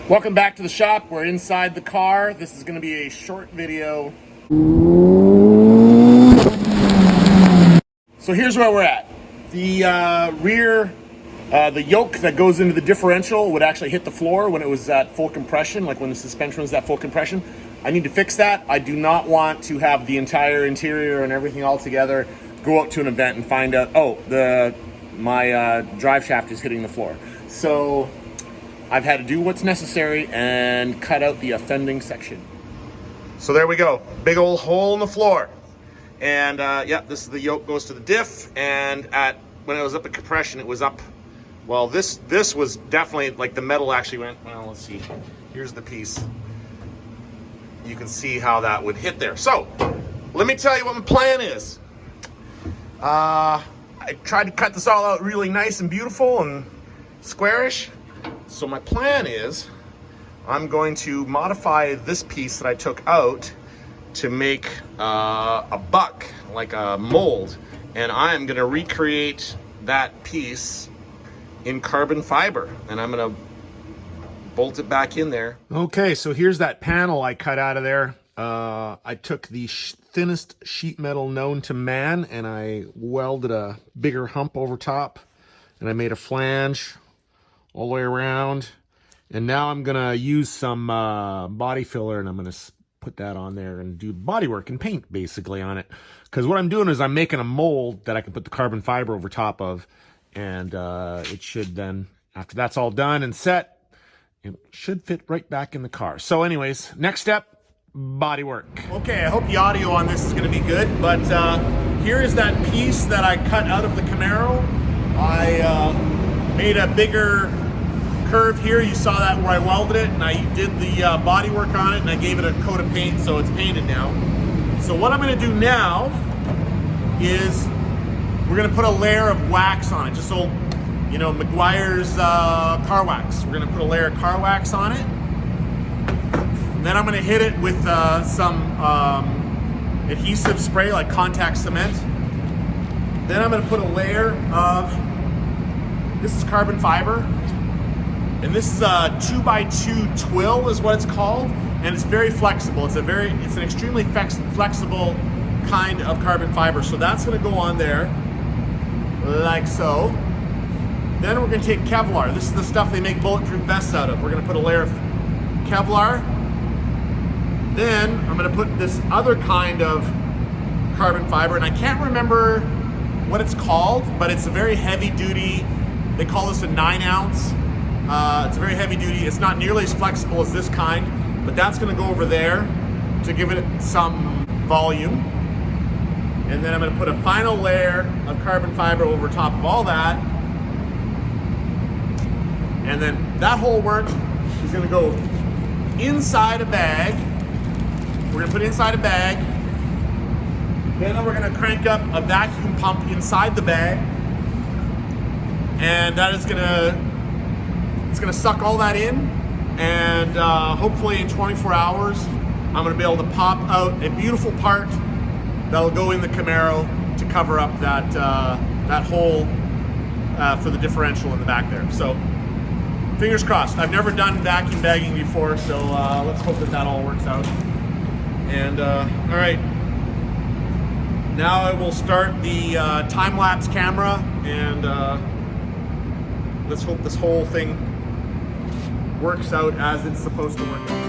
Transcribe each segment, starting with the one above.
Welcome back to the shop. We're inside the car. This is going to be a short video. So here's where we're at. The rear, the yoke that goes into the differential would actually hit the floor when it was at full compression, like when the suspension was at full compression. I need to fix that. I do not want to have the entire interior and everything all together go out to an event and find out, oh, my drive shaft is hitting the floor. So I've had to do what's necessary and cut out the offending section. So there we go, big old hole in the floor. And yeah, this is the yoke goes to the diff, and when it was up at compression, it was up. Well, this was definitely, like, the metal actually went, well, let's see, here's the piece. You can see how that would hit there. So let me tell you what my plan is. I tried to cut this all out really nice and beautiful and squarish. So my plan is I'm going to modify this piece that I took out to make a buck, like a mold, and I'm going to recreate that piece in carbon fiber, and I'm going to bolt it back in there. Okay, so here's that panel I cut out of there. I took the thinnest sheet metal known to man, and I welded a bigger hump over top, and I made a flange all the way around. And now I'm gonna use some body filler, and I'm gonna put that on there and do body work and paint basically on it. Because what I'm doing is I'm making a mold that I can put the carbon fiber over top of, and it should then, after that's all done and set, it should fit right back in the car. So anyways, next step, body work. Okay, I hope the audio on this is gonna be good, but here is that piece that I cut out of the Camaro. I made a bigger curve here. You saw that where I welded it, and I did the body work on it, and I gave it a coat of paint, so it's painted now. So what I'm gonna do now is we're gonna put a layer of wax on it, just old, you know, McGuire's car wax. We're gonna put a layer of car wax on it. And then I'm gonna hit it with some adhesive spray, like contact cement. Then I'm gonna put a layer of, this is carbon fiber, and this is a 2x2 twill is what it's called, and it's very flexible. It's an extremely flexible kind of carbon fiber. So that's gonna go on there, like so. Then we're gonna take Kevlar. This is the stuff they make bulletproof vests out of. We're gonna put a layer of Kevlar. Then I'm gonna put this other kind of carbon fiber, and I can't remember what it's called, but it's a very heavy duty, they call this a 9-ounce. It's a very heavy duty. It's not nearly as flexible as this kind, but that's gonna go over there to give it some volume. And then I'm gonna put a final layer of carbon fiber over top of all that. And then that whole work is gonna go inside a bag. We're gonna put it inside a bag. Then we're gonna crank up a vacuum pump inside the bag. And that is it's gonna suck all that in. And hopefully in 24 hours, I'm gonna be able to pop out a beautiful part that'll go in the Camaro to cover up that hole for the differential in the back there. So fingers crossed. I've never done vacuum bagging before, so let's hope that all works out. And all right, now I will start the time-lapse camera, and let's hope this whole thing works out as it's supposed to work out.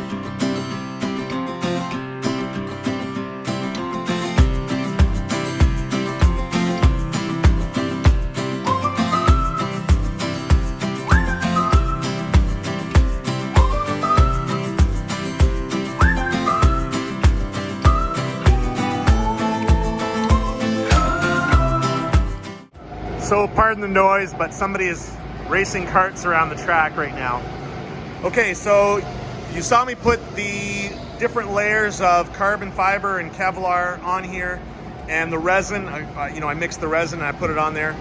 So pardon the noise, but somebody is racing carts around the track right now. Okay, so you saw me put the different layers of carbon fiber and Kevlar on here, and the resin, I mixed the resin and I put it on there.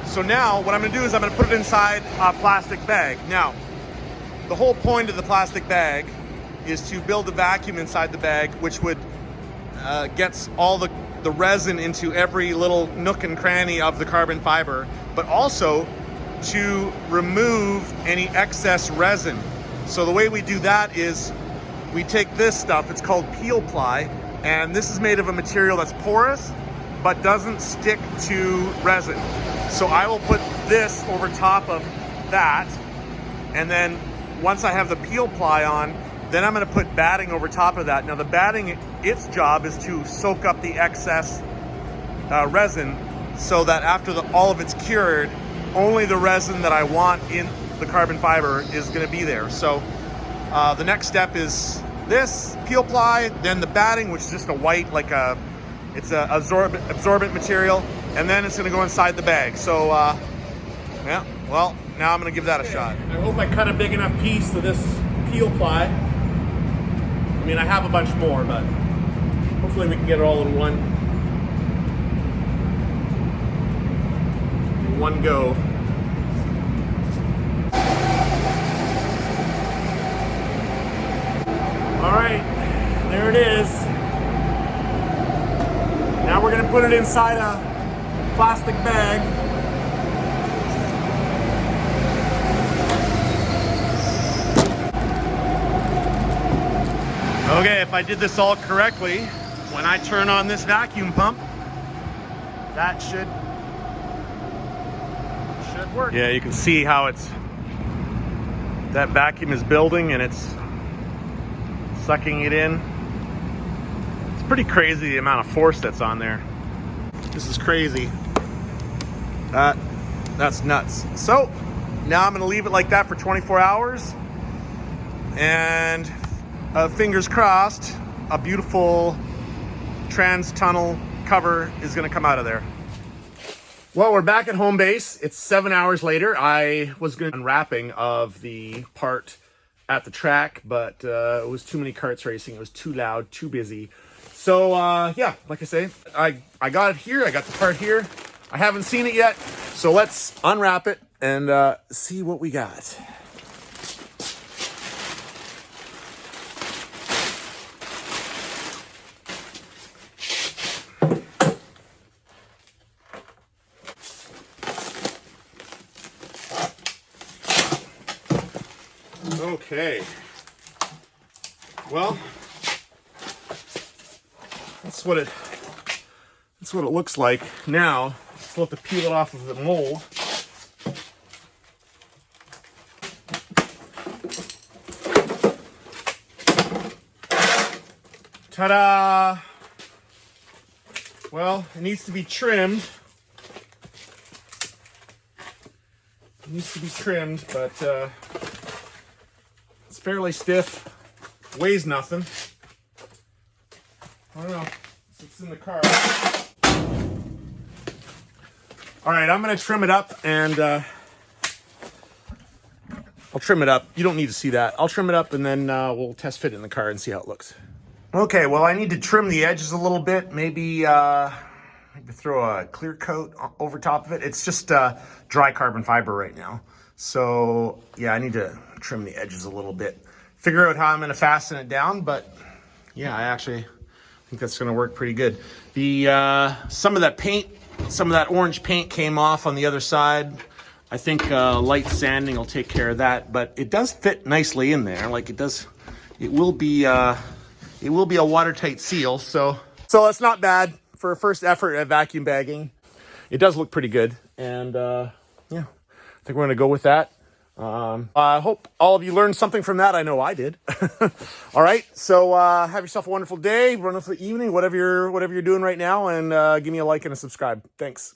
So now what I'm gonna do is I'm gonna put it inside a plastic bag. Now, the whole point of the plastic bag is to build a vacuum inside the bag, which would gets all the resin into every little nook and cranny of the carbon fiber, but also to remove any excess resin. So the way we do that is we take this stuff, it's called peel ply, and this is made of a material that's porous but doesn't stick to resin. So I will put this over top of that, and then once I have the peel ply on, then I'm gonna put batting over top of that. Now the batting, its job is to soak up the excess resin, so that after all of it's cured, only the resin that I want in the carbon fiber is gonna be there. So the next step is this peel ply, then the batting, which is just a white, it's a absorbent material, and then it's gonna go inside the bag. So yeah, well, now I'm gonna give that a shot. I hope I cut a big enough piece of this peel ply. I mean, I have a bunch more, but hopefully we can get it all in one go. All right, there it is. Now we're gonna put it inside a plastic bag. Okay, if I did this all correctly, when I turn on this vacuum pump, that should work. Yeah, you can see how that vacuum is building and it's sucking it in. It's pretty crazy the amount of force that's on there. This is crazy. That's nuts. So now I'm gonna leave it like that for 24 hours, and fingers crossed, a beautiful trans tunnel cover is gonna come out of there. Well, we're back at home base. It's 7 hours later. I was going to unwrapping of the part at the track, but it was too many carts racing. It was too loud, too busy. So yeah, like I say, I got it here. I got the part here. I haven't seen it yet. So let's unwrap it and see what we got. Okay, well, that's what it looks like now. We'll have to peel it off of the mold. Ta-da! Well, it needs to be trimmed. But it's fairly stiff, weighs nothing. I don't know, it's in the car. All right, I'm gonna trim it up, and I'll trim it up. You don't need to see that. I'll trim it up, and then we'll test fit it in the car and see how it looks. Okay, well, I need to trim the edges a little bit. Maybe throw a clear coat over top of it. It's just dry carbon fiber right now. So yeah, I need to trim the edges a little bit. Figure out how I'm gonna fasten it down, but yeah, I actually think that's gonna work pretty good. The some of that orange paint came off on the other side. I think light sanding will take care of that, but it does fit nicely in there. Like it will be a watertight seal. So that's not bad for a first effort at vacuum bagging. It does look pretty good, and yeah, I think we're gonna go with that. I hope all of you learned something from that. I know I did. All right, so have yourself a wonderful day, wonderful evening, whatever you're doing right now, and give me a like and a subscribe. Thanks.